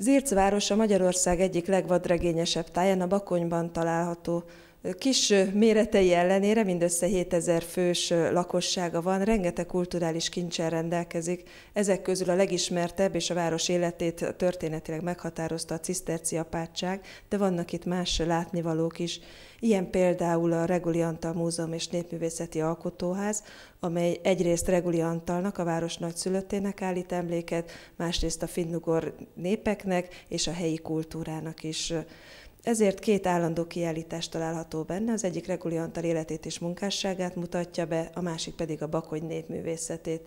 Zirc városa Magyarország egyik legvadregényesebb táján, a Bakonyban található. Kis méretei ellenére mindössze 7000 fős lakossága van, rengeteg kulturális kincsel rendelkezik. Ezek közül a legismertebb és a város életét történetileg meghatározta a ciszterci apátság, de vannak itt más látnivalók is. Ilyen például a Reguli Antal Múzeum és Népművészeti Alkotóház, amely egyrészt Reguli Antalnak, a város nagyszülöttének állít emléket, másrészt a finnugor népeknek és a helyi kultúrának is. Ezért két állandó kiállítás található benne, az egyik Reguli Antal életét és munkásságát mutatja be, a másik pedig a Bakony népművészetét.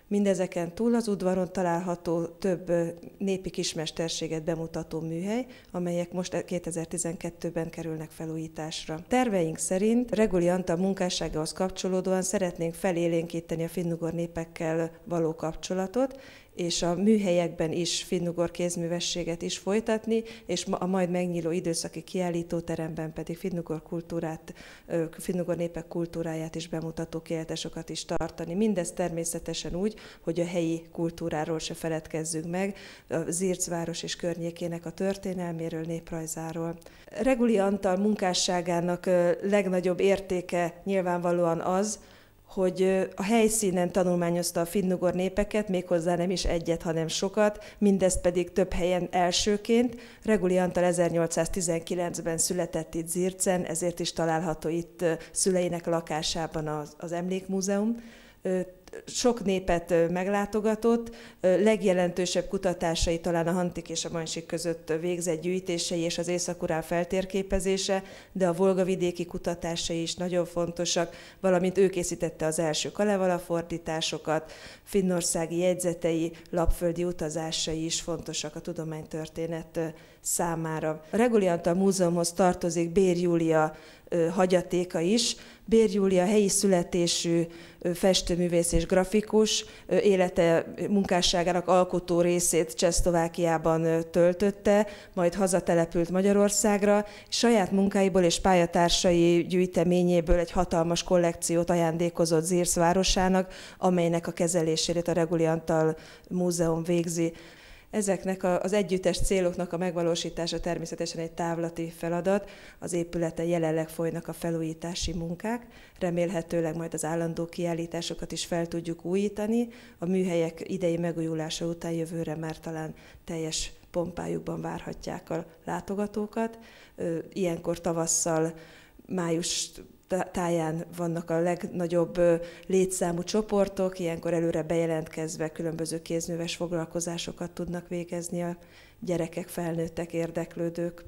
Mindezeken túl az udvaron található több népi kismesterséget bemutató műhely, amelyek most 2012-ben kerülnek felújításra. Terveink szerint Reguli Antal munkásságához kapcsolódóan szeretnénk felélénkíteni a finnugor népekkel való kapcsolatot, és a műhelyekben is finnugor kézművességet is folytatni, és a majd megnyíló időszaki kiállítóteremben pedig finnugor népek kultúráját is bemutató kiállításokat is tartani. Mindez természetesen úgy, hogy a helyi kultúráról se feledkezzünk meg, a Zirc város és környékének a történelméről, néprajzáról. Reguli Antal munkásságának legnagyobb értéke nyilvánvalóan az, hogy a helyszínen tanulmányozta a finnugor népeket, méghozzá nem is egyet, hanem sokat, mindezt pedig több helyen elsőként. Reguli Antal 1819-ben született itt Zircen, ezért is található itt szüleinek lakásában az emlékmúzeum. Sok népet meglátogatott, legjelentősebb kutatásai talán a Hantik és a Mansik között végzett gyűjtései és az Észak-Urál feltérképezése, de a volgavidéki kutatásai is nagyon fontosak, valamint ő készítette az első Kalevala fordításokat, finnországi jegyzetei, lapföldi utazásai is fontosak a tudománytörténet számára. A Reguli Antal Múzeumhoz tartozik Bér Júlia hagyatéka is. Bér Júlia helyi születésű festőművész és grafikus, élete munkásságának alkotó részét Csehszlovákiában töltötte, majd hazatelepült Magyarországra, saját munkáiból és pályatársai gyűjteményéből egy hatalmas kollekciót ajándékozott Zirc városának, amelynek a kezelését a Reguli Antal Múzeum végzi. Ezeknek az együttes céloknak a megvalósítása természetesen egy távlati feladat, az épületen jelenleg folynak a felújítási munkák, remélhetőleg majd az állandó kiállításokat is fel tudjuk újítani, a műhelyek idei megújulása után jövőre már talán teljes pompájukban várhatják a látogatókat. Ilyenkor tavasszal, május táján vannak a legnagyobb létszámú csoportok, ilyenkor előre bejelentkezve különböző kézműves foglalkozásokat tudnak végezni a gyerekek, felnőttek, érdeklődők.